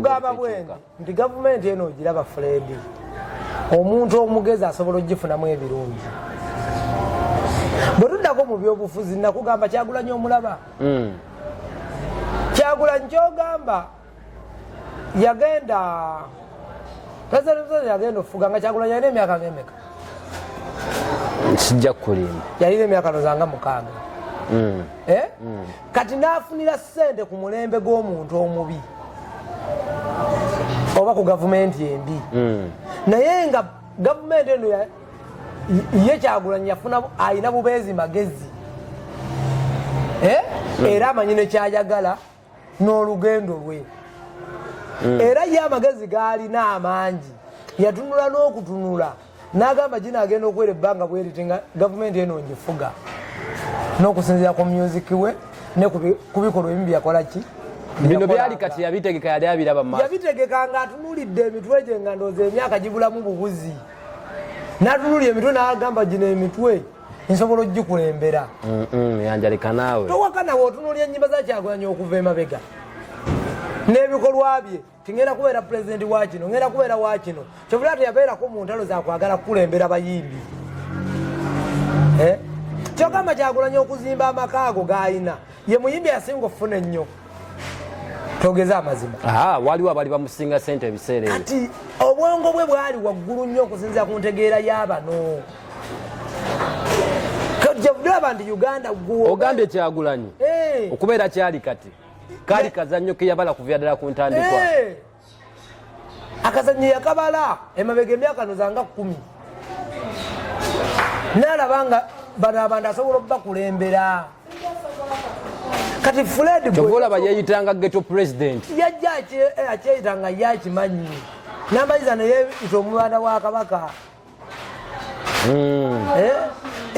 nkugamba bwendi nti gavumenti eno ogiraba Fred omuntu omugezi asobola ogifunamu ebirungi bwe tuddako mu byobufuzi nakugamba Kyagulanyi omulaba Kyagulanyi kyogamba yagenda President yagenda ofuga nga Kyagulanyi alina emyaka ng'emeka sijja kulimba yalina emyaka nozanga mukaaga kati n'afunira ssente ku mulembe gw'omuntu omubi oba ku gavumenti embi naye nga gavumenti eno ye Kyagulanyi yafuna ayina bubeezi magezi era amanyi ne kyayagala n'olugendo lwe era ye amagezi gaalina amangi yatunula n'okutunula n'agamba gino agenda okwera ebbanga bweriti nga gavumenti eno ngifuga n'okusinziira ku music we ne ku bikolwa ebimu byakola ki bino byali kati yabitegeka yali abiraba maaso yabitegeka ng'atunulidde emitwe gye nga ndooza emyaka gibulamu bubuzi n'atunulira emitwe n'agamba gino emitwe nsobola ogikulembera yanjalika naawe towaka nawe otunulira ennyimba za Kyagulanyi okuva emabega n'ebikolwa bye tingenda kubeera pulezidenti wa kino ngenda kubeera wa kino kyovula teyabeerako mu ntalo zakwagala kukulembera bayimbi kyogamba Kyagulanyi okuzimba amaka ago g'ayina ye muyimbi asinga okufuna ennyo togeza amazima waliwo abali bamusinga sente ebiseera ebyo kati obwongo bwe bwali waggulu nnyo okusinziira ku ntegeera y'abano kyovulaba nti Uganda ogambye Kyagulanyi okubeera kyali kati kali kazannyo keyabala kuva ddala ku ntandikwa akazannyo yakabala emabega emyaka nozanga 10 n'alaba nga bano abantu asobola okubakulembera kati Fred olaba yeyitanga ghetto president yajja akyeyitanga yakimanyi nambayiza naye ita omwana wa Kabaka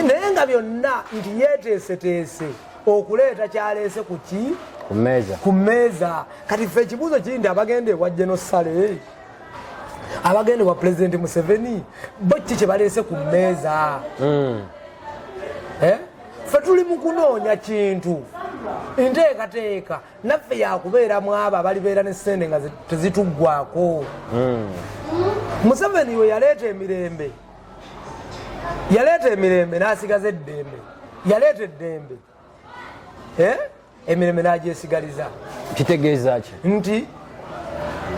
naye nga byonna nti yeeteeseteese okuleeta kyaleese ku ki ku mmeeza kati ffe ekibuuzo kiri nti abagenda ewa Genosale abagenda ewa Pulezidenti Museveni bo ki kye baleese ku mmeeza ffe tuli mu kunoonya kintu nteekateeka naffe yakubeeramu abo abalibeera ne ssente nga tezituggwako Museveni we yaleeta emirembe n'asigaza eddembe yaleeta eddembe emirembe n'agyesigaliza kitegeeza ki nti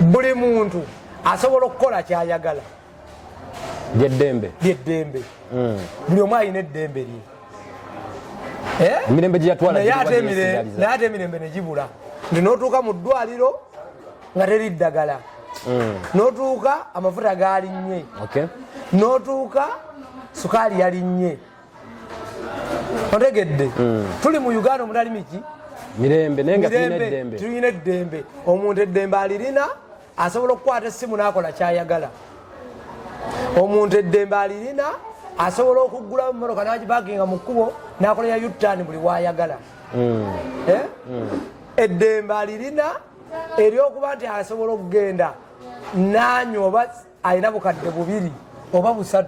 buli muntu asobola okukola kyayagala lyeddembe buli omu alina eddembe lye emirembe gyeyatwala naye ate emirembe negibula nti n'otuuka mu ddwaliro nga teri ddagala n'otuuka amafuta galinnye n'otuuka sukaali yalinnye otegedde tuli mu Uganda omutali miki mirembe nenga tulina eddembe omuntu eddembe alirina asobola okukwata essimu n'akola kyayagala omuntu eddembe alirina asobola okuggula mu mmotoka n'agipakinga mu kkubo n'akola ya U-turn buli wayagala eddembe alirina eryokuba nti asobola okugenda n'anywa oba alina bukadde 2 oba 3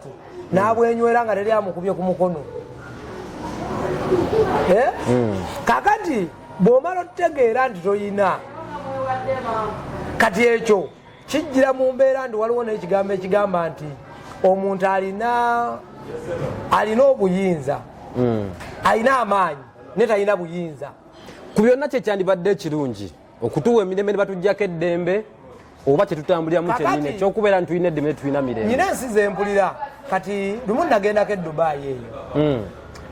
n'abwenywera nga teri amukubye ku mukono kakati bw'omala otutegeera nti toyina kati ekyo kijjira mu mbeera nti waliwo n'ekigambo ekigamba nti omuntu alina obuyinza alina amaanyi ne talina buyinza ku byonna kyekyandibadde ekirungi okutuwa emirembe ne batuggyako eddembe oba kyetutambuliramu kyennyini ekyokubeera nti tulina eddembe netulina mirembe nyina ensi zempulira kati lumu nagendako Dubai eyo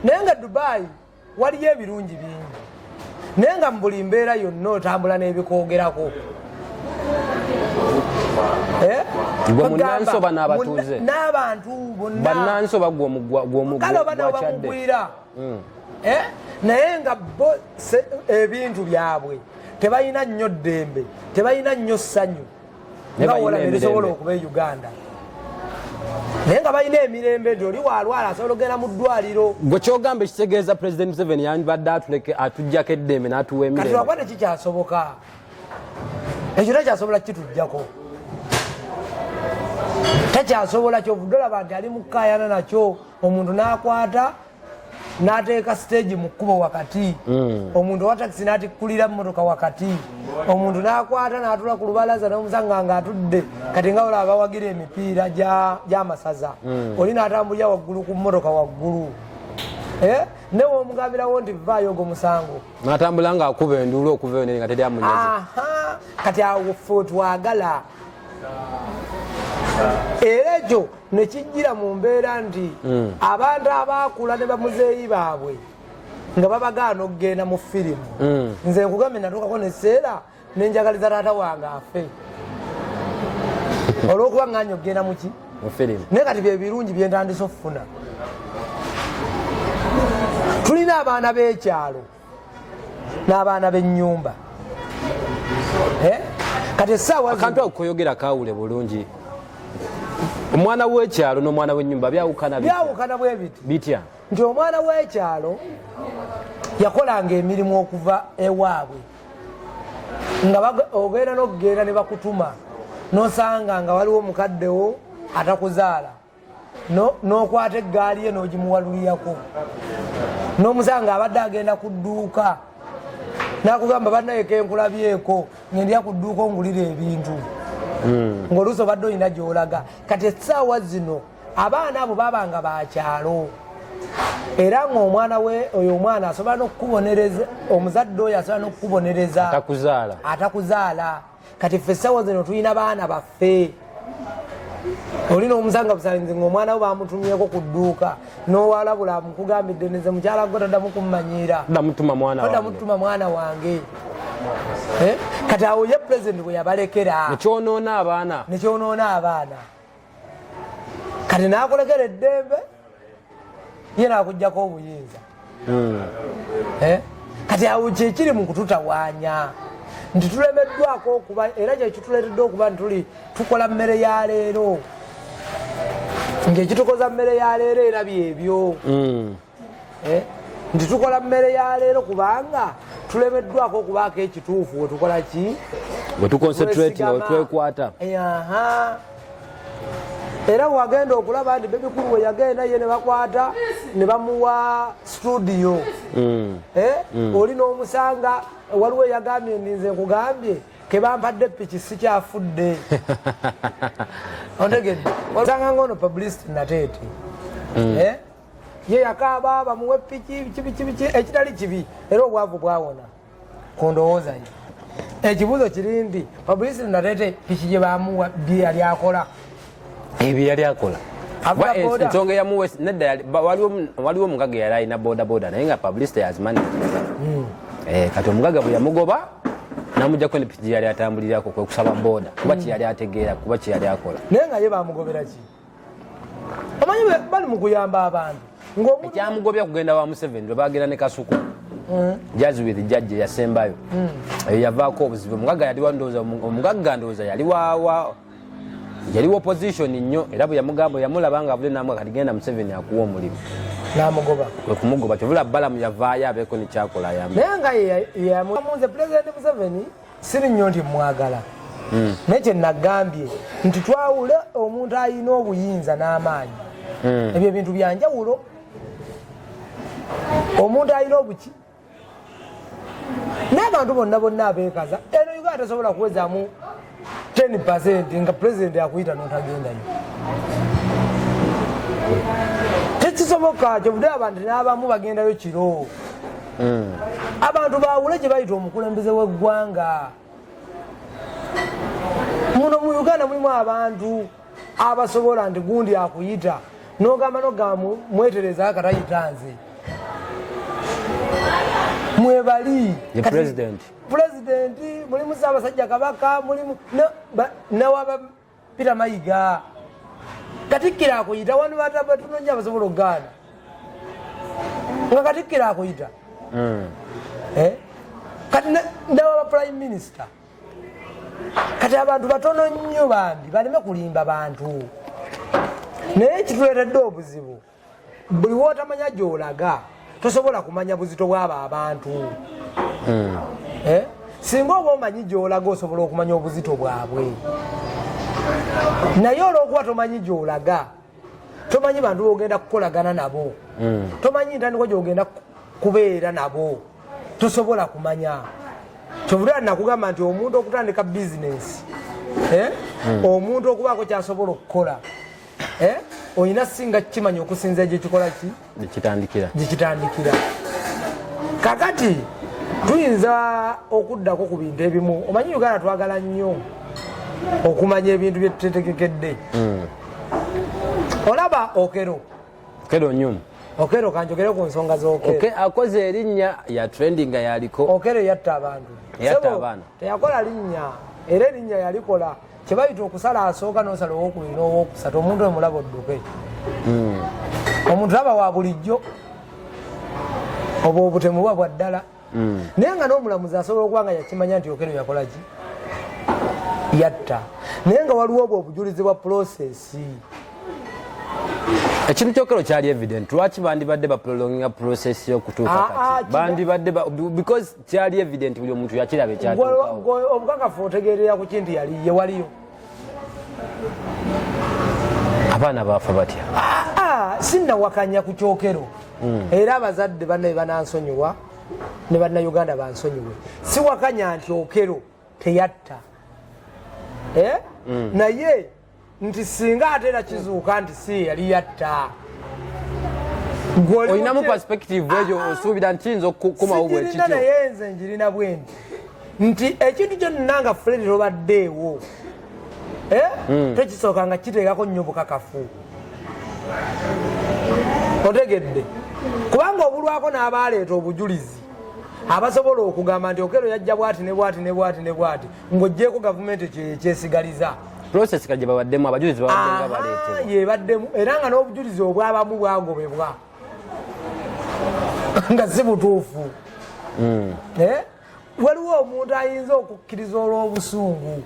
naye nga Dubai waliyo ebirungi bingi naye nga mu buli mbeera yonna otambula n'ebikwogerako munansi oba n'abatuuze n'abantu bonna bannansi oba gwomugwira naye nga bo ebintu byabwe tebalina nnyo ddembe tebalina nnyo ssanyu nga wola nebisobola okuba e Uganda naye nga balina emirembe nti oli walwala asobola okugenda mu ddwaliro gwe kyogamba ekitegeeza Pulezidenti Museveni yandibadde atuggyako eddembe n'atuwa emirembe kati wakuba tekikyasoboka ekyo takyasobola kituggyako takyasobola kyovudde olaba nti ali mu kkaayana nakyo omuntu n'akwata n'ateeka stage mu kkubo wakati omuntu owa takisi n'atikkulira mmotoka wakati omuntu n'akwata n'atula ku lubalaza n'omusanga ng'atudde kati nga olaba bawagira emipiira gy'amasaza oli n'atambulira waggulu ku mmotoka waggulu newe omugambirawo nti vaayo ogwo musango n'atambula ng'akuba enduulu okuva eyo nga teri amunyaze kati awo ffe twagala era ekyo ne kijjira mu mbeera nti abantu abaakula ne bamuzeeyi baabwe nga babagaana okugenda mu firimu nze nkugambe natuukako neseera nenjagaliza taata wange afe olw'okuba nganya okugenda muki naye kati bye birungi byentandisa okufuna tulina abaana b'ekyalo n'abaana b'ennyumba kati essaawa akantu akukoyogera kaawule bulungi omwana w'ekyalo n'omwana w'ennyumba byawukana bwe bitya nti omwana w'ekyalo yakolanga emirimu okuva ewaabwe nga ogenda n'okugenda ne bakutuma n'osanga nga waliwo omukaddewo atakuzaala n'okwata eggaali ye n'ogimuwalulirako n'omusanga abadde agenda ku dduuka n'akugamba bannayeko enkulabyeko ngendya ku dduuka ongulira ebintu ng'oluusi obadde olina gy'olaga kati essaawa zino abaana abo babanga bakyalo era ng'omwana we oyo omwana asobola n'okukubonereza omuzadde oyo asobola n'okukubonereza atakuzaala kati ffe essaawa zino tulina baana baffe olina omusanga busalinzi ng'omwana we bamutumyeko ku dduuka n'owalabula mukugambidde neze mukyala gwe toddamu kummanyiira todamutuma mwana wange kati awo ye pulezidenti bwe yabalekera nekyonoona abaana kati n'akolekera eddembe ye naakuggyako obuyinza kati awo kyekiri mu kututawaanya nti tulemeddwako okuba era kyekituleetedde okuba nti tukola mmere ya leero ng'ekitukoza mmere ya leero era byebyo nti tukola mmere ya leero kubanga tulemeddwako okubaako ekituufu wetukola ki wetukonsentratinawetwekwata era wagenda okulaba nti bebikulu we yagenda ye ne bakwata ne bamuwa studio oli n'omusanga waliwo eyagambye ndinze nkugambye kebampadde piki sikyafudde ontegedde osanga ngono publicity nateeti ye yakaaba bamuwe piki ekitali kibi era obwavu bwawona kundowooza ye ekibuuzo kiri nti publicity nateete piki gye bamuwa bye yali akola ebyo yali akola ensonga eyamuwe nedda waliwo omugaga yali alina bodaboda naye nga publicity yazimani kati omugaga bwe yamugoba namujjako ne piki yali atambulirako kwe kusaba boda kuba kyeyali ategeera kuba kyeyali akola naye nga ye bamugobera ki omanyi bali mu kuyamba abantu ekyamugobya kugenda wa Museveni lwe bagenda ne Kasuku jazz with judge yasembayo eyo yavaako obuzibu omugagga yali wandowooza omugagga ndowooza yali opposition nnyo era bwe yamugamba yamulaba nga avule namwe kati genda Museveni akuwa omulimu namugoba kwe kumugoba kyovula balamu yavaayo abeeko nekyakola naye nga yamunze pulezidenti Museveni siri nnyo nti mwagala naye kyenagambye nti twawule omuntu alina obuyinza n'amaanyi ebyo ebintu byanjawulo omuntu alina obuki n'abantu bonna abeekaza eno Uganda tasobola kuwezaamu 10% nga pulezidenti akuyita n'otagendayo tekisoboka kyovudde abantu n'abamu bagendayo kiro abantu bawule gye bayita omukulembeze w'eggwanga muno mu Uganda mulimu abantu abasobola nti gundi akuyita n'ogamba mwetereza akatayita nze mwebali pulezidenti mulimu Ssaabasajja Kabaka mulimu nawaba Peter Mayiga Katikkiro akuyita wanu batunonya abasobola okugaana nga Katikkiro akuyita kati nawaba prime minister kati abantu batono nnyo bambi baleme kulimba bantu naye kituleetedde obuzibu buli wootamanya gy'olaga tosobola kumanya buzito bw'abo abantu singa oba omanyi gy'olaga osobola okumanya obuzito bwabwe naye olw'okuba tomanyi gy'olaga tomanyi bantu bogenda kukolagana nabo tomanyi ntandiko gyogenda kubeera nabo tosobola kumanya kyovulira nakugamba nti omuntu okutandika bizinesi omuntu okubaako kyasobola okukola olina singa kimanya okusinza gyekikola ki gyekitandikira kakati tuyinza okuddako ku bintu ebimu omanyi Uganda twagala nnyo okumanya ebintu byetutetekekedde olaba okero nyumu okero kanjogere ku nsonga z'okero akoze erinnya ya trending nga yaliko okero yatta abantu teyakola linnya era erinnya yalikola kyebayita okusala asooka n'osala owokubiri n'owokusatu omuntu emulaba odduke omuntu laba wa bulijjo oba obutemu buba bwa ddala naye nga n'omulamuzi asobola okuba nga yakimanya nti okero yakola ki yatta naye nga waliwo obwo obujulizi bwa prosesi ekintu kyokero kyali evident lwaki bandibadde baprolonginga process yokutuuka kati bandibadde because kyali evident buli omuntu yakiraba ekyatuukawo obukakafu otegeerera ku kintu yali ye waliyo abaana baafa batya sinnawakanya ku kyokero era abazadde bannaye banansonyiwa ne bannayuganda bansonyiwe siwakanya nti okero teyatta naye nti singa ate era kizuuka nti si yali yatta olinamu perspective eyo osuubira nti kiyinza okukumawo bwekityo naye nze njirina bwe nti ekintu kyonnanga Fred tobaddeewo tekisooka nga kiteekako nnyo bukakafu otegedde kubanga obulwako n'abaleeta obujulizi abasobola okugamba nti okero yajja bwati ne bwati ne bwati ne bwati ng'oggyeko gavumenti kyesigaliza process kajja babaddemu abajulizi babaddenga baleetebwa yebaddemu era nga n'obujulizi obwabamu bwagobebwa nga si butuufu waliwo omuntu ayinza okukkiriza olw'obusungu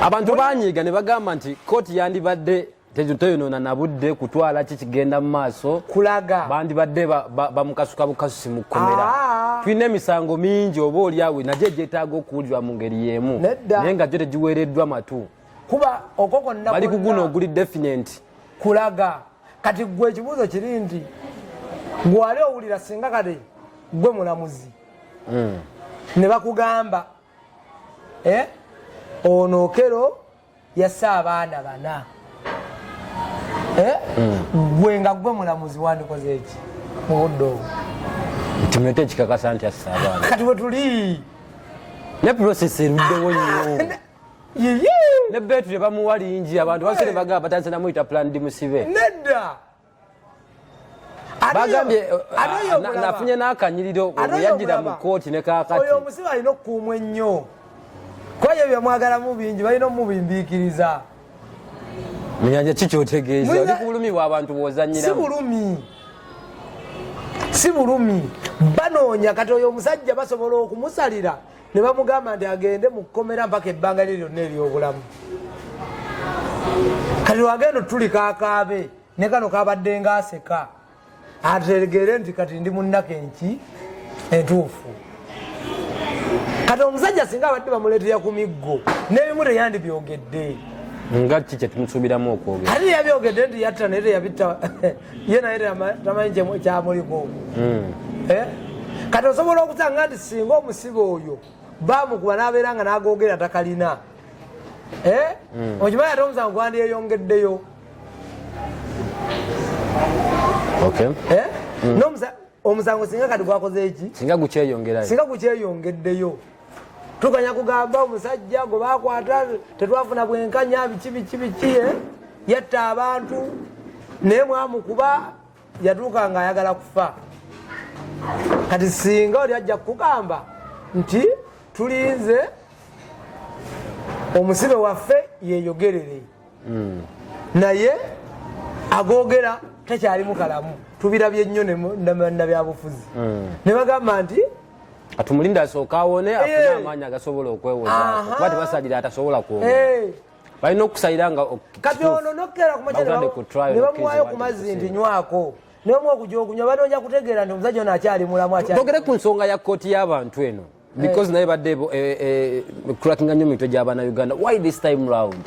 abantu banyiiga ne bagamba nti kooti yandibadde teyonoona na budde kutwala ki kigenda mu maaso kulaga bandibadde bamukasuka bukasusi mu kkomera tulina emisango mingi oba oliawe nagyo egyetaaga okuwulirwa mu ngeri y'emu naye nga gyo tegiweereddwa matu kuba okokonna bali kuguno oguli definite kulaga kati gwe ekibuuzo kiri nti gwali owulira singa kati gwe mulamuzi ne bakugamba ono okero yasse abaana 4 gwe nga gwe mulamuzi wandikoze eki mu budde obwo ntimulete ekikakasa nti asse abaana kati we tuli ne process eruddewo nnyo ne beetu ne bamuwa lingi abantu basere bagamba batandise namuyita plan di musibe nedda bagambye nafunye n'akanyiriro obuyajjira mu kooti ne kaakati oyo omusibe alina okukuumwa ennyo kwayo byamwagalamu bingi balina omubimbiikiriza munyanja kikyotegeeza oli ku bulumi bw'abantu bw'ozanyiramu si bulumi banoonya kati oyo omusajja basobola okumusalira ne bamugamba nti agende mu kkomera mpaka ebbanga lye lyonna ery'obulamu kati wagenda otulikaakaabe ne kano kabadde ngaaseka ategeere nti kati ndi munnako enki entuufu kati omusajja singa abadde bamuleetera ku miggo n'ebimu teyandibyogedde nga ki kyetumusuubiramu okwogera ate yabyogedde nti yatta naye teyabitta ye naye tamanyi kyamuliko kati osobola okusanga nti singa omusibe oyo bamukuba n'abeera nga n'agogera takalina okimanyi ate omusango gwandyeyongeddeyo omusango singa kati gwakoze eki singa gukyeyongeddeyo tukanya kugamba omusajja gwe bakwata tetwafuna bwenkanya biki yatta abantu naye mwamukuba yatuuka nga ayagala kufa kati singa oli ajja kukugamba nti tulinze omusibe waffe yeyogerere naye agogera takyali mukalamu tubirabye nnyo nabyabufuzi ne bagamba nti atumulinda asooka awone afune amaanyi agasobola okwewoza kuba tebasalira atasobola kwogera balina okusalira nga kati ono nokkera kumakya ne bamuwaayo ku mazzi nti nywako neomu okujja okunywa banoonya kutegeera nti omusajja ono akyali mulamu togere ku nsonga ya kooti y'abantu eno because naye badde crackinga nnyo mitwe gy'abaana Uganda why this time round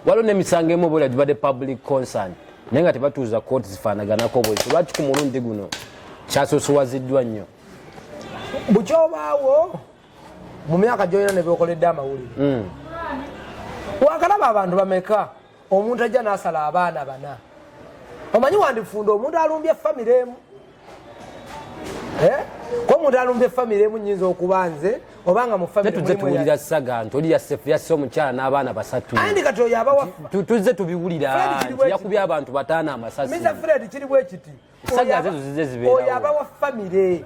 waliwo n'emisango emu obola gibadde public concern naye nga tebatuuza kooti zifaanaganako bwekyo lwaki ku mulundi guno kyasosowaziddwa nnyo bukyobaawo mu myaka gyolina ne byokoledde amawulire wakalaba abantu bameka omuntu ajja n'asala abaana bana omanyi wandifunda omuntu alumbye famire emu ko omuntu alumbye famire emu nyinza okuba nze obanga mu tuzze tuwulira saga nti oli yasse omukyala n'abaana basatu andi kati oyo abawa tuzze tubiwulira nti yakubye abantu bataano amasasi Mr. Fred kiri bwe kiti saga zezo zize zibeerawo oyo abawa famire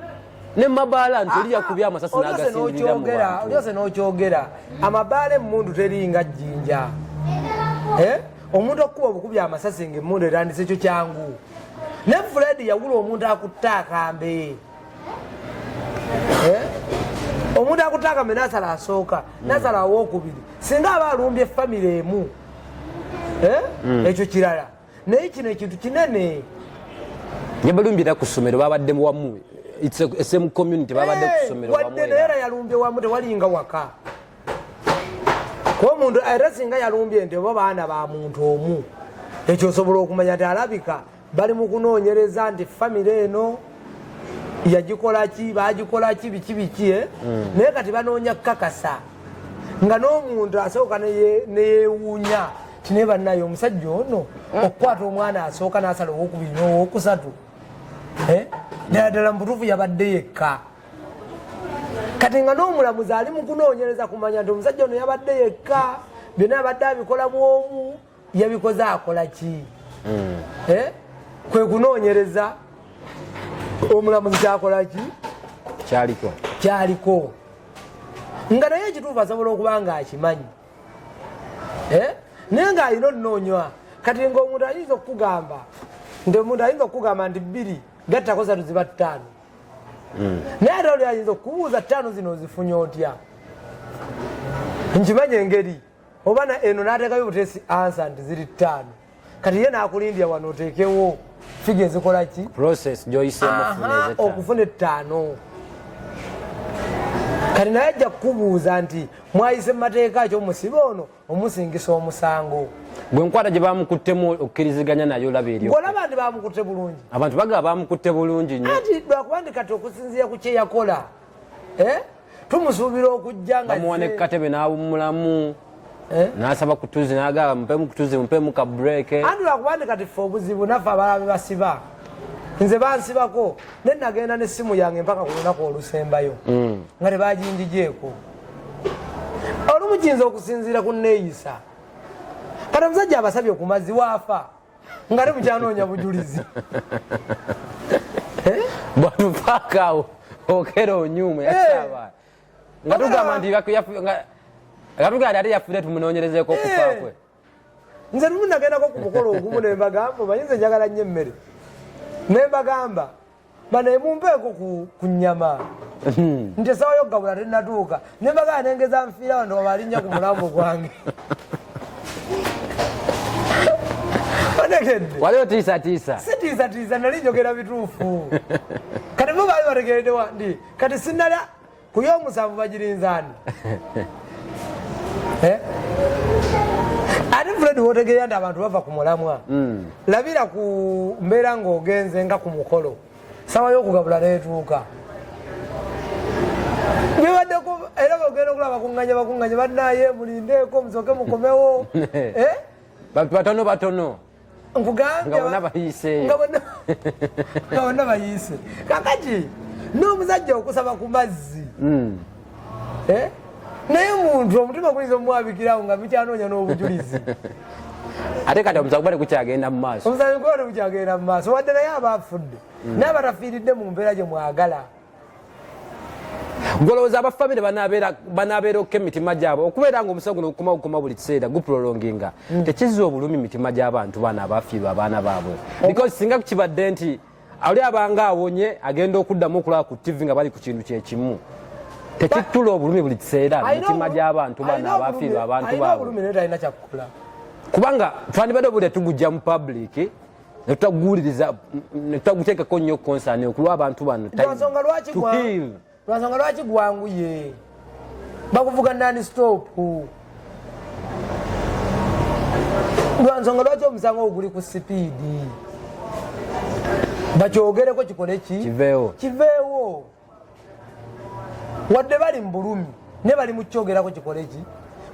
ne mabaala nti oli yakubye amasasi n'agasindirira mu bantu olyose n'okyogera amabaala emmundu teringa jjinja omuntu okukuba obukubi amasasi ng'emmundu erandise ekyo kyangu ne Fred yawula omuntu akutte akambe omuntu akutte akambe n'asala asooka n'asala awookubiri singa aba alumbye famire emu ekyo kirala naye kino ekintu kinene ne balumbira ku ssomero babaddemu wamu same community babadde ku ssomero wadde naye era yalumbye wamu tewalinga waka kuba omuntu era singa yalumbye nti oba baana ba muntu omu ekyo osobola okumanya nti alabika bali mu kunoonyereza nti famire eno yagikolaki bagikolaki biki biki naye kati banoonya kukakasa nga n'omuntu asooka neyewuunya tinaye bannaye omusajja ono okukwata omwana asooka n'asala owokubiri n'owokusatu ddala ddala mu butuufu yabadde yekka kati nga n'omulamuzi ali mu kunoonyereza kumanya nti omusajja ono yabadde yekka byonna yabadde abikolamu omu yabikoze akola ki kwe kunoonyereza omulamuzi kyakola ki kyaliko nga naye ekituufu asobola okuba nga akimanyi naye ng'alina onoonywa kati ngaomuntu ayinza okukugamba nti omuntu ayinza okukugamba nti 2 gattako 3 ziba 5 naye ate oli ayinza okubuuza 5 zino ozifunye otya nkimanya engeri oba eno n'ateekayo butesi ansa nti ziri 5 kati ye n'akulindya wano oteekewo figa ezikola ki process gyoyiseemu okufuna 5 kati naye ajja kukubuuza nti mwayise mu mateeka ki omusibe ono omusingisa omusango gwe nkwata gye bamukuttemu okkiriziganya naye olaba eri olaba nti bamukutte bulungi abantu bagaba bamukutte bulungi nnyo anti lwakuba ndi kati okusinziira ku kye yakola tumusuubira okujja nga bamuwa ne katebe n'awummulamu n'asaba kutuzi n'agamba mupemu kutuzi mupemu ka breeke anti lwakuba ndi kati ffe obuzibu naffe abalabe basiba nze bansibako ne nagenda n'essimu yange mpaka ku lunaku olusembayo nga tebaginjijeeko olumu kiyinza okusinziira ku neeyisa kati omusajja abasabye ku mazzi waafa nga te mukyanoonya bujulizi bwatufaakaawo okera onyumu yakyaba nga tugamba nti gatugamba ate yafudde tumunoonyerezeeko okufa kwe nze lumu nagendako ku mukolo ogumu nembagamba omanyize njagala nnyo emmere nembagamba bano mumpeeko ku nnyama nti esawa yoggabula tennatuuka nembagamba nengeza nfiira wano wabalinnya ku mulambo gwange wali otiisatiisa sitiisatiisa nali njogera bituufu kati bo baali bategeredde wandi kati sinala ku y'omusanvu bagirinzaani ate Fred wotegeera nti abantu bava ku mulamwa labira ku mbeera ng'ogenze nga ku mukolo sawa y'okugabula neetuuka bibaddeko era bagenda okulaba bakuŋŋanya bannaye mulindeeko musooke mukomewo batono batono nkugambye nga bonna bayiise kakati n'omusajja okusaba ku mazzi naye muntu omutima guyinza omwabikirawo nga bikyanoonya n'obujulizi ate kati omusango gwali gukyagenda mu maaso omusango gwali gukyagenda mu maaso wadde naye aba afudde naye abatafiiridde mu mbeera gye mwagala golowooza abafamire banaabeera okka emitima gyabwe okubeera nga omusango guno okukoma buli kiseera gupulolonginga tekizza obulumi emitima gy'abantu bana abafiirwa abaana baabwe because singa kibadde nti oli abanga awonye agenda okuddamu okulaba ku tv nga bali ku kintu kyekimu tekitula obulumi buli kiseera emitima gy'abantu bana abafiirwa abantu baabwe kubanga twandibadde obuli tetugujja mu public netutaguwuliriza netutaguteekako nnyo konsaani okulwa abantu bano lwansonga lwaki gwanguye bakuvuga nani stop lwansonga lwaki omusango oguli ku sipiidi bakyogereko kikole ki kiveewo wadde bali mu bulumi ne bali mu kyogerako kikole ki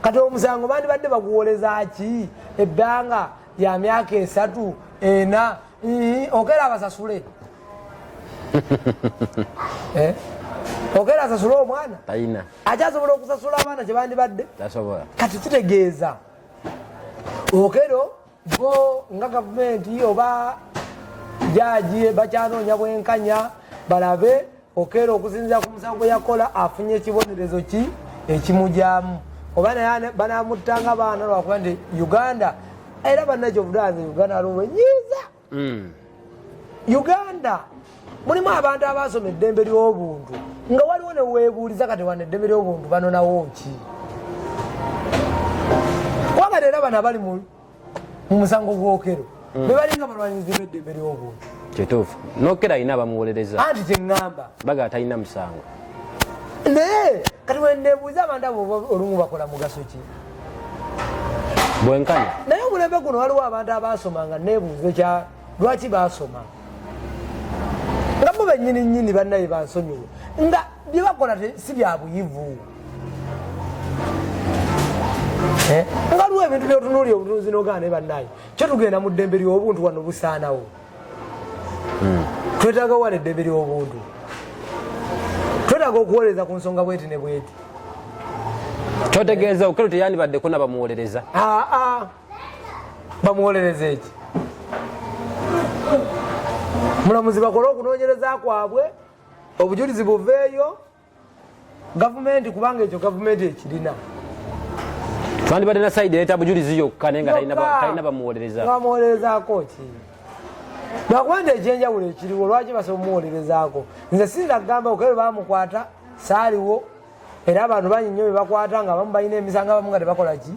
kati omusango bandibadde baguwoleza ki ebbanga lya myaka 3 4 okera abasasule okera asasule omwana akyasobola okusasula abaana kye bandibadde kati kitegeeza okero go nga gavumenti oba jaji bakyanoonya bwenkanya balabe okero okusinzira ku musango gwe yakola afunye ekibonerezo ki ekimujyamu oba naye banamuttanga baana lwakuba nti Uganda era bannakyo obudanza Uganda alobwenyiza Uganda mulimu abantu abasoma eddembe ly'obuntu nga waliwo neweebuuliza kati wana eddembe ly'obuntu banonawo ki kubanga era bano abali mu musango gw'okero bebalinga balwanyizi b'eddembe ly'obuntu kituufu nokera alina bamuwolereza anti kyeŋŋamba baga atalina musango naye kati weneebuuliza abantu abo olumu bakola mugaso ki bwenkanya naye omulembe guno waliwo abantu abasoma nga neebuuze lwaki basoma nga bo bennyininyini bannaye bansonyiwe nga byebakola si bya buyivu nga liwo ebintu byotunuulya obutunuzi nogaa naye bannaye kyo tugenda mu ddembe ly'obuntu wano busaanawo twetaaga wala eddembe ly'obuntu twetaaga okuwolereza ku nsonga bweti ne bweti kyotegeeza okero teyandibaddeko nabamuwolereza bamuwolereza eki mulamuzi bakole okunoonyereza kwabwe obujulizi buveeyo gavumenti kubanga ekyo gavumenti ekirina twandibadde na saidi ereeta bujulizi yokka naye nga talina bamuwolereza bamuwolerezaako ki lwakuba nti ekyenjawulo ekiriwo lwaki basobola omuwolerezaako nze sinza kugamba okero bamukwata saaliwo era abantu banyinnyo bebakwata nga bamu balina emisango abamu nga tebakola ki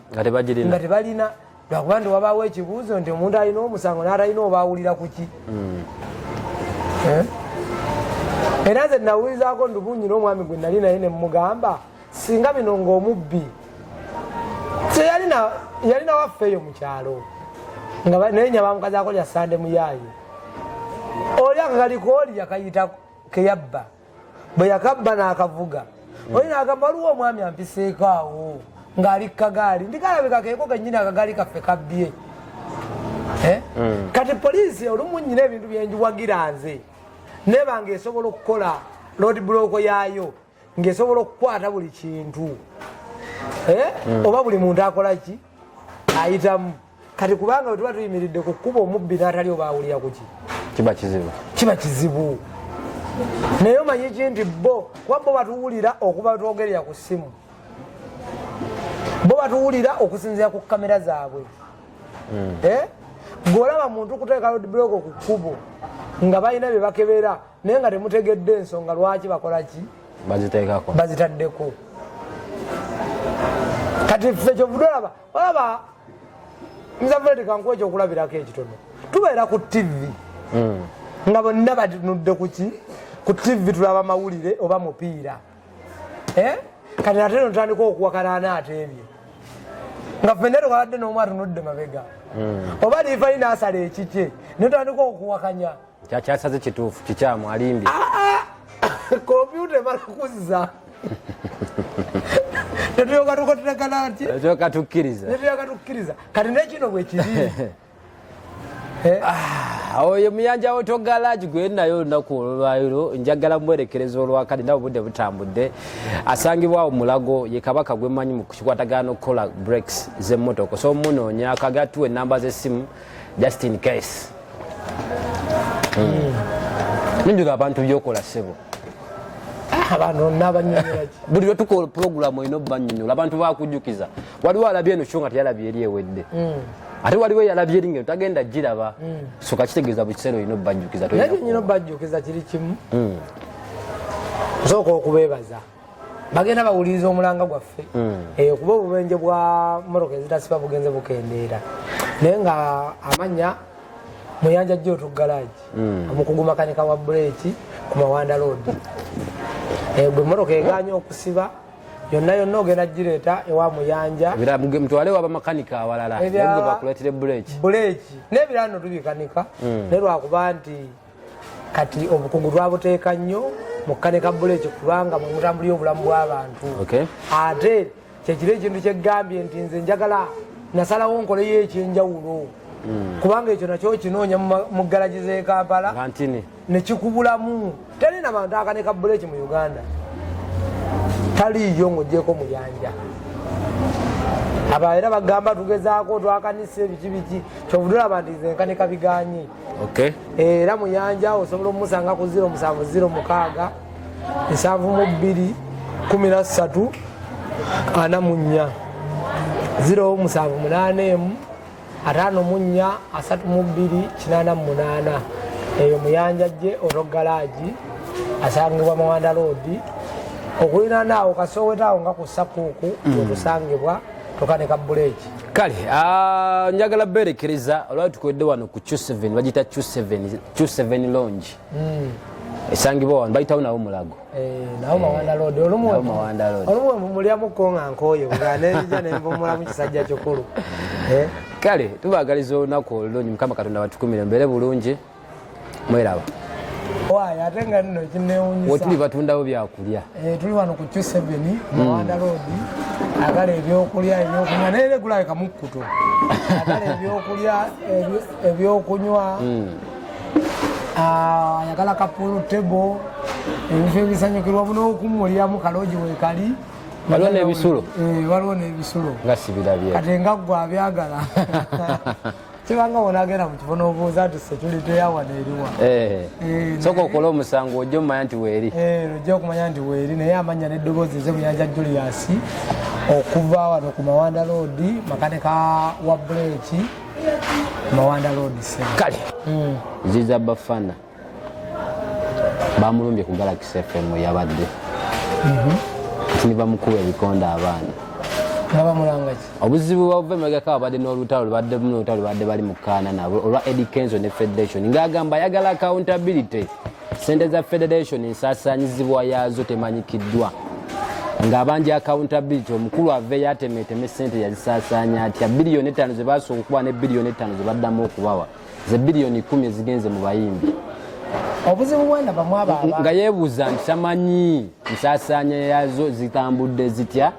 nga tebalina lwakuba nti wabaawo ekibuuzo nti omuntu alina omusango n'atalina obaawulira ku ki era nze nawulizaako ndubunyi n'omwami gwe nali naye nemugamba singa bino ng'omubbi yalina waffeeyo mu kyalo naye nyabamukazaako lya sande muyaayo oli akagali kooli yakayita keyabba bwe yakabba n'akavuga oli n'agamba waliwo omwami ampiseeko awo ng'ali kagaali ndikalabika keeko kennyini akagaali kaffe kabbye kati poliisi olumu nnyina ebintu byenjiwagira nze neba ng'esobola okukola road block yaayo ng'esobola okukwata buli kintu oba buli muntu akola ki ayitamu kati kubanga bwe tuba tuyimiridde ku kkuba omubbi n'atali obaawulira ku ki kiba kizibu naye omanyi ki nti bo kuba bo batuwulira okuba twogerera ku ssimu bo batuwulira okusinzira ku kamera zaabwe gweolaba muntu kuteeka road block ku kkubo nga balina bye bakebera naye nga temutegedde ensonga lwaki bakola ki bazitaddeko kati ffe kyovuddwe olaba nzavuleti kankuwa ekyokulabirako ekitono tubeera ku tv nga bonna batunudde kuki ku tv tulaba mawulire oba mupiira kati ate no tutandika okuwakanaana ate ebyo nga ffenne tukabadde n'omu atunudde mabega oba liifali naasala ekikye ne tutandika okuwakanya kyakyasaze kituufu kikyamu alimbye kompyuta emala kuzza netulyoka tukoterekana nti netulyoka tukkiriza kati nekino bwe kiri oyo muyanja wotogalaji gwenayo olunaku olwaliro njagala mwerekereza olwakati nawe obudde butambudde asangibwawo mulago ye kabaka gwemanyi mu kikwatagano kola breaks z'emmotoka so munoonya akagatuwa enamba z'essimu just in case ninjuga abantu byokola ssebo abantu nabanyonyolaki buli lwetukola puroguramu olina obubanyonyola abantu bakujjukiza waliwo alabye eno sho nga teyalabye eri ewedde ate waliwo eyalabye eri ngeno tagenda giraba soka kitegeeza buli kiseera olina obbajjukiza nyina obbajjukiza kiri kimu nsooka okubeebaza bagenda bawuliriza omulanga gwaffe kuba obubenje bwa motoka ezitasiba bugenze bukendeera naye nga amanya muyanja jjo otugalaji omukugu makanika wa bureeki ku Mawanda road gwe motoka eganya okusiba yonna ogenda gireeta ewa Muyanja mutwalewo abamakanika awalala nebwe bakuleetera buleeki n'ebirano tubikanika ne lwakuba nti kati obukugu twabuteeka nnyo mu kukanika buleeki kubanga mwe mutambulira obulamu bw'abantu ate kyekiro ekintu kyegambye nti nze njagala nasalawo nkoleyo ekyenjawulo kubanga ekyo nakyo kinoonya mu galagi z'e Kampala nekikubulamu talina bantu akanika buleeki mu Uganda taliyo ng'ogyeko Muyanja aba era bagamba tugezaako twakanisa ebiki kyobudulaba nti nze nkanika biganyi era Muyanja osobola omusanga ku 0706 72 13 44 0781 54 32 88 eyo Muyanja gye oto galagi asangibwa Mawanda Road okulina naawo kasowetawo nga ku Sakuuku wetusangibwa tokanika buleeki kale njagala berekereza olwali tukwedde wano ku Q7 bagita Q7 Lounge esangibwa wano bayitawo nawo Mulago nawo Mawanda Road olumwe mulyamuko nga nkooye bwanenja nenvumula mu kisajja kikulu kale tubagaliza olunaku olulungi Mukama Katonda batukumire mbeere bulungi mweraba ate nga nno kinewunyisa tuli batundawo byakulya tuli wano ku Q7 Mawanda Road agala ebyokulya ebyokunywa nere kulabika mukkuto agala ebyokulya ebyokunywa ayagala kapulu tebo ebifo ebisanyukirwa buno okumuliramu kaloji wekali waliwo n'ebisulo waliwo n'ebisulo nga sibirabye kati nga ggwe abyagala kibanga wonagenda mu kifo n'obuuza nti setuliteyawa neeriwa soka okola omusango ojja omumanya nti weeri ojja okumanya nti weeri naye amanya n'eddoboozi eze Muyanja Julius okuva wano ku Mawanda Road makanika wa buleeki Mawanda Road kale ziza Bafana bamulumbye ku Galaxy FM yabadde kati nibamukuwa ebikonde abaana obuzibu bwava emagaka abadde n'olutalo lubadde bali mukaana nabo olwa Eddie Kenzo ne Federation ng'agamba ayagala accountability sente za Federation ensaasaanyizibwa yaazo temanyikiddwa ng'abanja accountability omukulu aveeyo atemeeteme sente yazisaasaanya atya biliyoni 5 ze baasooka okuba ne biliyoni 5 ze baddamu okubawa ze biliyoni 10 ezigenze mu bayimbi obuzibu bwenda bamwaba nga yeebuuza nti tamanyi nsaasaanya yazo zitambudde zitya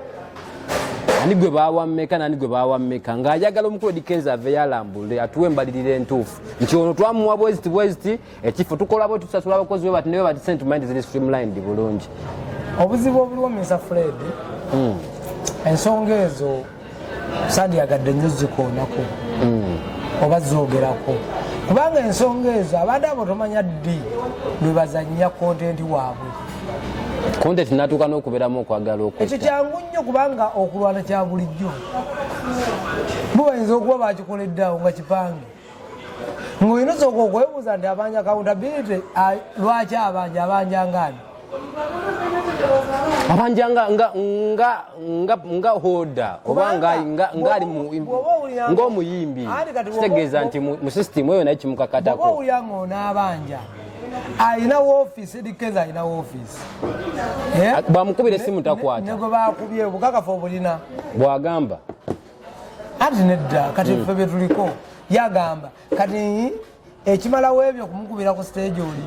ani gwe bawammeka nani gwe bawammeka ng'ayagala omukulu Dikenza aveeyo alambule atuwe embalirira entuufu nti ono twamuwa bweziti ekifo tukola bwe tusasula abakozi be bati newe bati sentiment ziri streamlined bulungi obuzibu obuliwo Mr. Fred ensonga ezo sandyagadde nnyo zikoonako oba zoogerako kubanga ensonga ezo abantu abo tomanya ddi lwe bazannya kontenti waabwe kontenti natuuka n'okubeeramu okwagala okutta ekyo kyangu nnyo kubanga okulwana kya bulijjo bubayinza okuba bakikoleddeawo nga kipange ng'olina osooka okwebuuza nti abanja accountability lwaki abanja ngaani abanja nga hoda oba ng'omuyimbi kitegeeza nti mu system eyo naye kimukakatako oba owulyango onaabanja alina woofiisi Dikenza alina woofiisi bwamukubira essimu takwata negwe bakubye obukakafu obulina bwagamba anti nedda kati ffe bye tuliko yagamba kati ekimalawo ebyo kumukubira ku stage oli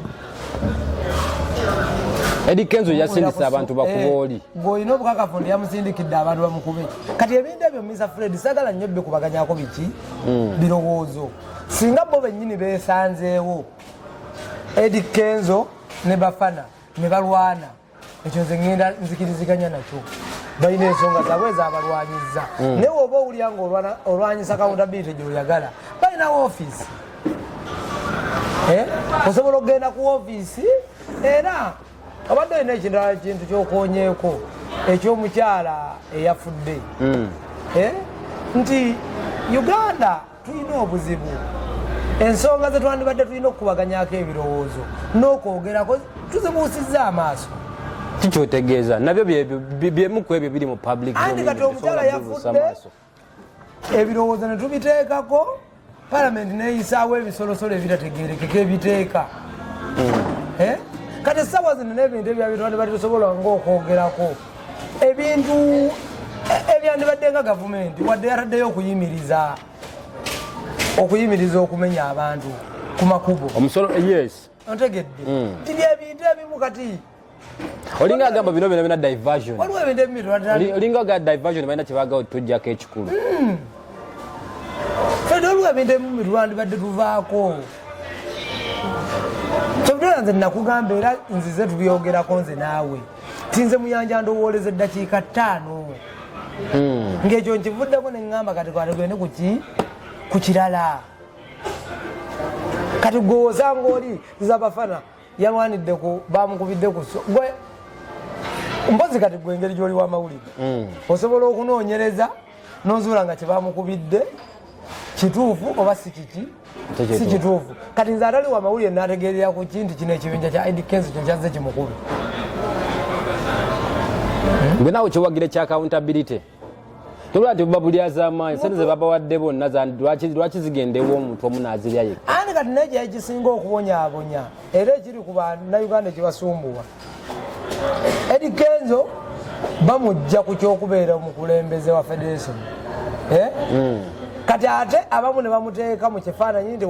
Eddie Kenzo yasindisa abantu bakuba oli ng'olina obukakafu ndi yamusindikidde abantu bamukube kati ebintu ebyo Mr. Fred sagala nnyo bikubaganyako biki birowoozo singa bo bennyini beesanzeewo Eddie Kenzo ne Bafana ne balwana ekyo nze ngenda nzikiriziganya nakyo balina ensonga zaabwe ezaabalwanyiza naye oba owulya nga olwanyisa accountability gy'oyagala balina woofiisi osobola okugenda ku woofiisi era obadde olina ekindala kintu kyokoonyeeko ekyomukyala eyafudde nti Uganda tulina obuzibu ensonga ze twandibadde tulina okukubaganyako ebirowoozo n'okwogerako tuzibuusizza amaaso kikyotegeeza nabyo byemu ku ebyo biri mu public anti kati omukyala yafudde ebirowoozo ne tubiteekako palamenti neyisaawo ebisolosolo ebitategerekeka ebiteeka kati essaawa zino n'ebintu ebyabyo twandibadde tusobola ngaokwogerako ebintu ebyandibadde nga gavumenti wadde yataddeyo okuyimiriza okumenya abantu ku makubo omusolo yes ontegedde tiri ebintu ebimu kati olinga agamba bino byonna diversion waliwo ebintu ebimu olinga ga diversion balina kyebagawo tujjako ekikulu fedde waliwo ebintu ebimu twandibadde tuvaako kyebutera nze nakugamba era nzize tubyogerako nze naawe tinze muyanja ndowooleza eddakiika 5 ng'ekyo nkivuddeko neŋŋamba kati twatugende ku kirala kati gwe osanga oli zabafana yalwaniddeku bamukubiddeku gwe mpozi kati gwe engeri gy'oli w'amawulire osobola okunoonyereza n'ozuula nga kyebamukubidde kituufu oba si kituufu kati nze atali w'amawulire n'ategeerera ku kinti kino ekibinja kya Eddy Kenzo kyo kyazze kimukube gwe naawe kyewagire kya accountability tolwa nti buba buli az'amaanyi sente ze babawadde bonna lwaki zigendewo omuntu omu n'azirya yekka andi kati naye kyekisinga okubonyaabonya era ekiri ku bannayuganda ekibasumbuwa Eddy Kenzo bamujja ku kyokubeera omukulembeze wa federation kati ate abamu ne bamuteeka mu kifaananyi nti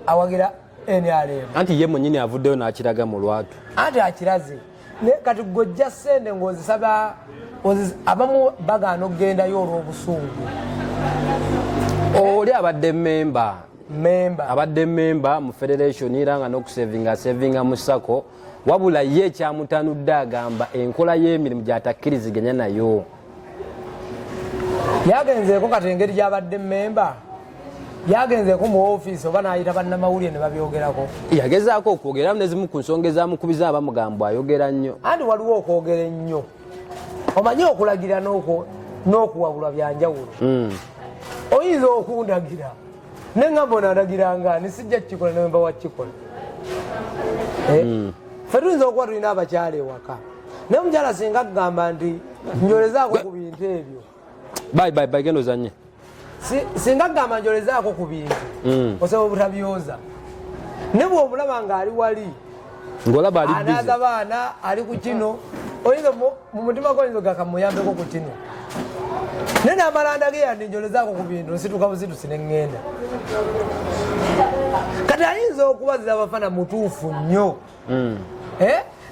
awagira NRM anti ye mwennyini avuddeyo n'akiraga mu lwatu anti akiraze kati gojja ssente ng'ozisaba abamu bagaana okugendayo olw'obusungu oli abadde memba mu federation era nga n'okusevinga mu sako wabula ye ekyamutanudde agamba enkola y'emirimu gy'atakkiriziganya nayo yagenzeeko kati engeri gy'abadde memba yagenzeeko mu ofiisi oba n'ayita bannamawulire ne babyogerako yagezaako okwogera nezimu ku nsonga ezamukubiza abamugamba ayogera nnyo anti waliwo okwogera ennyo omanyi okulagira n'okuwabulwa byanjawulo oyinza okundagira neŋŋamba onaandagiranga nisijja kukikola nemba wakikola ffe tuyinza okuba tulina abakyala ewaka naye omukyala singa kugamba nti njolezaako ku bintu ebyo genda ozanye singa kugamba njolezaako ku bintu osobola obutabyoza ne bw'omulaba ng'ali wali ng'olaba ali anaaza baana ali ku kino oyinza mu mutima gwo oyinza gakamuyambeko ku kino naye n'amalanda ge yandi njolezaako ku bintu nsituka busitusi ne ŋŋenda kati ayinza okubazira abafana mutuufu nnyo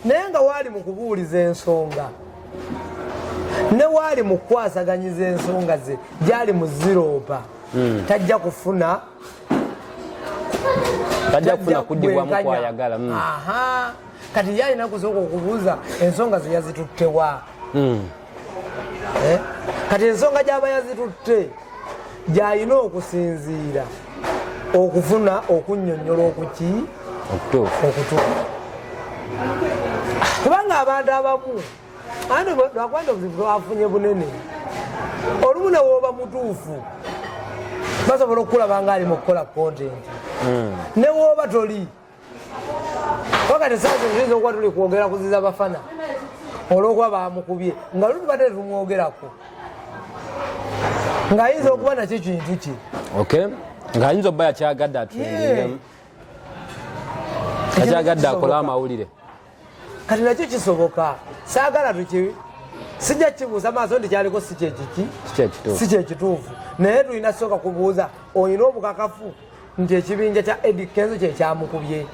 naye nga waali mu kubuuliza ensonga ne waali mu kukwasaganyiza ensonga ze gyali mu ziropa tajja kufuna kuddibwamu kwayagala kati yalina kusooka okubuuza ensonga ze yazituttewa kati ensonga gy'aba yazitutte gy'alina okusinziira okufuna okunnyonnyola okutuufu kubanga abantu abamu lwakwanda obuzibu twafunye bunene olumu ne wooba mutuufu basobola okukulaba nga ali mu kukola kontenti ne wooba toli wakati saa zino tuyinza okuba tuli kwogera kuziza bafana olw'okuba bamukubye nga luti bate tumwogerako ng'ayinza okuba nakyo kintu kye ng'ayinza obba yakyagadde atulingiremu yakyagadde akole amawulire kati nakyo kisoboka saagala sijja kibuuza maaso nti kyaliko si kyekituufu naye tulina soka kubuuza olina obukakafu nti ekibinja kya Eddy Kenzo kyekyamukubye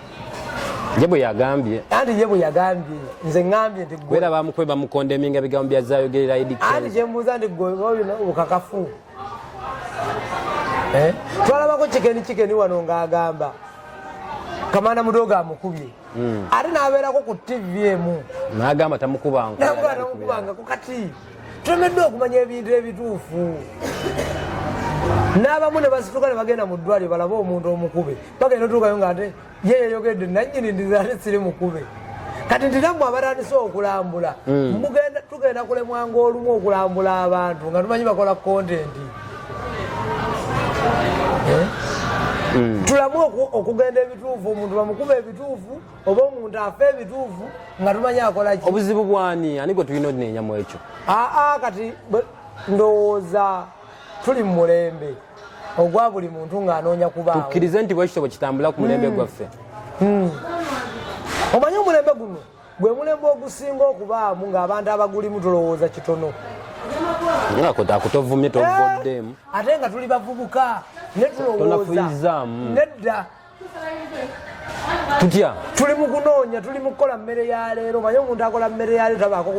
ye bwe yagambye anti ye bwe yagambye nze ŋŋambye nti era bamukube bamukondeminga ebigambo byazayogerera Eddy Kenzo anti kyembuuza nti gwe olina obukakafu twalabako kikeni wano ng'agamba Kamanda Mudogo amukubye ate n'abeerako ku TV emu n'agamba tamukubangako kati tulemeddwa okumanya ebintu ebituufu n'abamu ne basituka ne bagenda mu ddwaliro balabe omuntu omukube bagenda otuukayo nga ate ye yayogedde nannyini ndiza ate siri mukube kati ntinammwe abatandise okulambula tugenda kulemwanga olumu okulambula abantu nga tumanyi bakola kontenti tulamu okugenda ebituufu omuntu bamukuba ebituufu oba omuntu afa ebituufu nga tumanyi akolaki obuzibu bwani ani gwe tulina odinenyamu ekyo kati ndowooza tuli mu mulembe ogwa buli muntu ng'anoonya kubaawo tukkirize nti bwekityo bwe kitambula ku mulembe gwaffe omanyi omulembe guno gwe mulembe ogusinga okubaamu ng'abantu abagulimu tolowooza kitono akutovumye tovoddemu ate nga tuli bavubuka ne tulowooza nedda tutya tuli mu kunoonya tuli mu kukola mmere ya leero manye omuntu akola mmere ya leero tabaako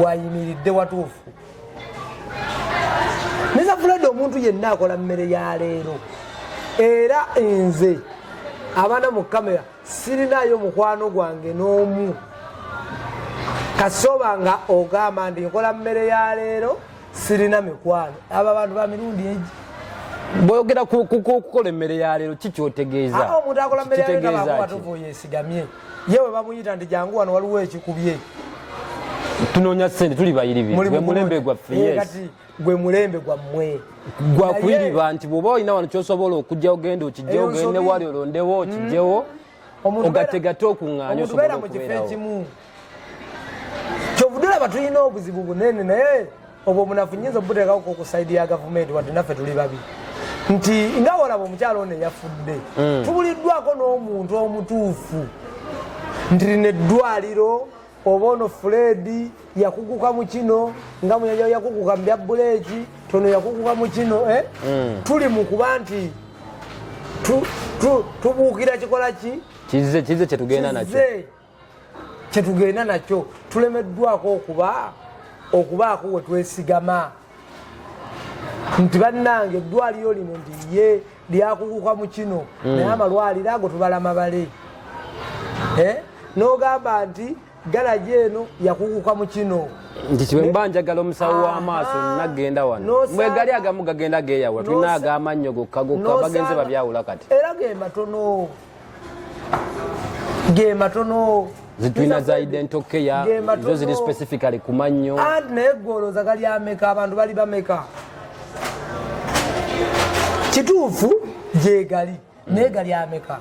wayimiridde watuufu neza fuledi omuntu yenna akola mmere ya leero era nze abaana mu kamera sirinayo mukwano gwange n'omu kasoba nga ogamba ndi nkola mmere ya leero sirina mikwano abo abantu ba mirundi egi bwogera kukola emmere ya leero kikyotegeeza omuntu akola mmere ya leero abakubatuvu yesigamye yewe bamuyita nti jangu wano waliwo ekikubye tunoonya ssente tuli bayiribi gwe mulembe gwaffe kati gwe mulembe gwammwe gwakuyiriba nti bw'oba olina wano kyosobola okujja ogenda okijjewo ogende wali olondewo okijjewo ogategate okuŋŋaanya osobola okubeerawo kyovudde olaba tulina obuzibu bunene naye obwo omunafu nyinza obuteekako ku saidi ya gavumenti wadde naffe tuli babi nti nga olaba omukyalo ono eyafudde tubuliddwako n'omuntu omutuufu nti lino eddwaliro oba ono Fred yakuguka mu kino nga munyanja yakuguka mu bya buleeki tono yakuguka mu kino tuli mu kuba nti tubuukira kikola ki kize kyetugenda nakyo tulemeddwako okubaako we twesigama nti bannange eddwaliro lino nti ye lyakuguka mu kino naye amalwaliro ago tubalama bale n'ogamba nti galaji eno yakuguka mu kino nti kiwe mba njagala omusawo w'amaaso nagenda wano mwegali agamu gagenda geeyawula tulina ag'amannyo gokka bagenze babyawula kati era ge matono zitulina za identical care zo ziri specifically ku mannyo anti naye gwolooza gali ameka abantu bali bameka kituufu gyegali naye gali ameka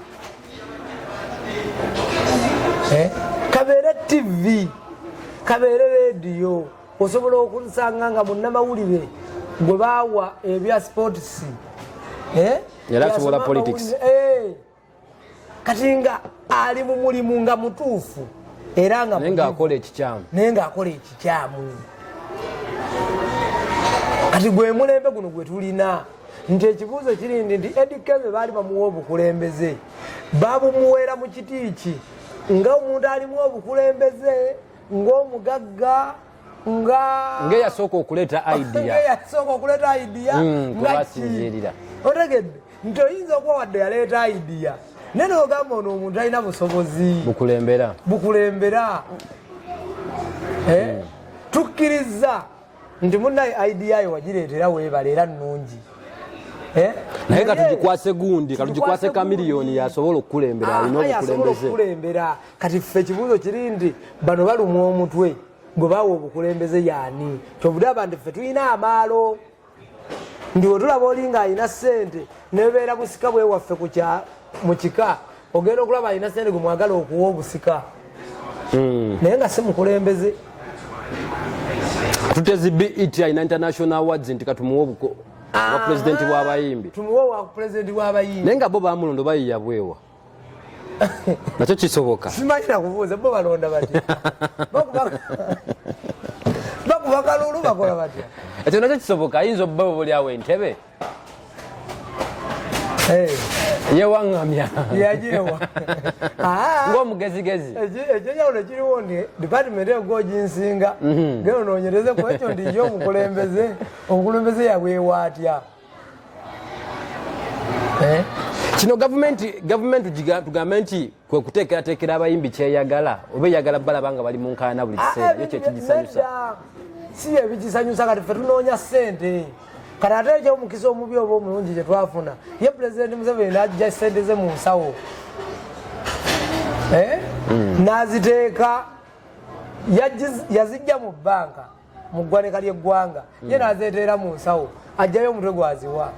kabeere TV kabeere rediyo osobola okusanga nga munnamawulire gwe baawa ebya sports era asobola politics kati nga ali mu mulimu nga mutuufu era nga naye ng'akola ekikyamu kati gwe mulembe guno gwe tulina nti ekibuuzo kirindi nti Eddy Kenzo baali bamuwa obukulembeze babumuweera mu kitiiki nga omuntu alimu obukulembeze ng'omugagga ng'eyasooka okuleeta idea ngakibasinzirira otegedde nti oyinza okuba wadde yaleeta idea naye n'ogamba ono omuntu alina busobozi bukulembera tukkiriza nti munnaye idea yo wagireetera weebala era nnungi naye katugikwase gundi katugikwase kamiliyoni yasobola okukulembera alina obukulembera kati ffe ekibuuzo kiri nti bano balumwa omutwe gwe baawa obukulembeze yaani kyobudaba nti ffe tulina amaalo ndi wetulaba olinga alina ssente nebeera busika bwe waffe mu kika ogenda okulaba alina ssente gwe mwagala okuwa obusika naye nga si mukulembeze tutezi BET alina international awards nti katumuwa wa pulezidenti w'abayimbi tumuwe wa pulezidenti w'abayimbi naye nga bo bamulondo bayiya bwewa nakyo kisoboka simanyi nakubuuza bo balonda batya bakuba kalulu bakola batya ekyo nakyo kisoboka ayinza obba buli awo entebe yewaŋŋamya yagirewa ng'omugezigezi ekyenjawulo kiriwo ndi department egoginsinga genonoonyerezeku ekyo ndi ye omukulembeze yabwewaatya kino gavumenti tugambe nti kwe kuteekerateekera abayimbi kyeyagala oba eyagala balaba nga bali mu nkaana buli kiseera ekyo kyekigisanyusa si ebikisanyusa kati ffe tunoonya ssente kati ate ekyomukisa omubi oba omulungi kye twafuna ye pulezidenti Museveni n'ajja ssente ze mu nsawo n'aziteeka yazijja mu bbanka mu ggwanika ly'eggwanga ye n'azeeteera mu nsawo ajjayo omutwe gwaziwa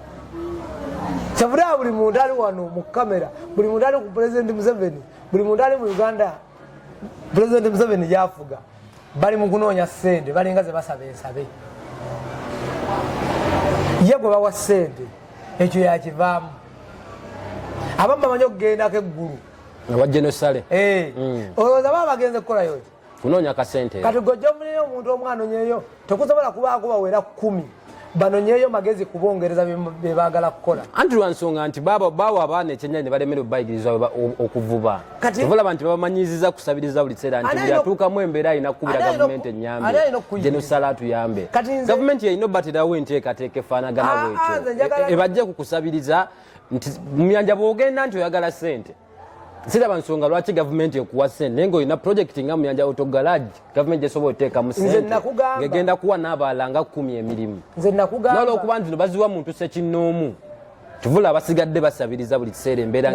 kyavuddeyo buli muntu ali wano mu kamera buli muntu ali ku pulezidenti Museveni buli muntu ali mu Uganda pulezidenti Museveni gyafuga bali mu kunoonya ssente balinga ze basaba ensabe ye gwe bawa ssente ekyo yakivaamu abamu bamanyi okugendako eggulu wa Genosale olowooza baba bagenze kukolayo kunoonya kasente kati gojja omuneyo omuntu omu anonyeeyo tekusobola kubaako bawera 10 banonyeeyo magezi kubongereza bye baagala kukola anti lwa nsonga nti baawa abaana ekyennyanja ne balemerwa obubayigirizwa okuvuba tuvula nti babamanyiziza kusabiriza buli kiseera nti buli atuukamu embeera alina kukubira gavumenti ennyambe Genosale atuyambe gavumenti yalina obbaterawo enteekateeka efaanagana bwetyo ebajje kukusabiriza nti mu nyanja bw'ogenda nti oyagala ssente siraba nsonga lwaki gavumenti ekuwa ssente naye ng'olina projekiti nga mu nyanja autogarage gavumenti esobola oteekamu ssente ng'egenda kuwa n'abalala nga 10 emirimu n'olwokuba nti no baziwa muntu sekinnoomu tuvula abasigadde basabiriza buli kiseera embeera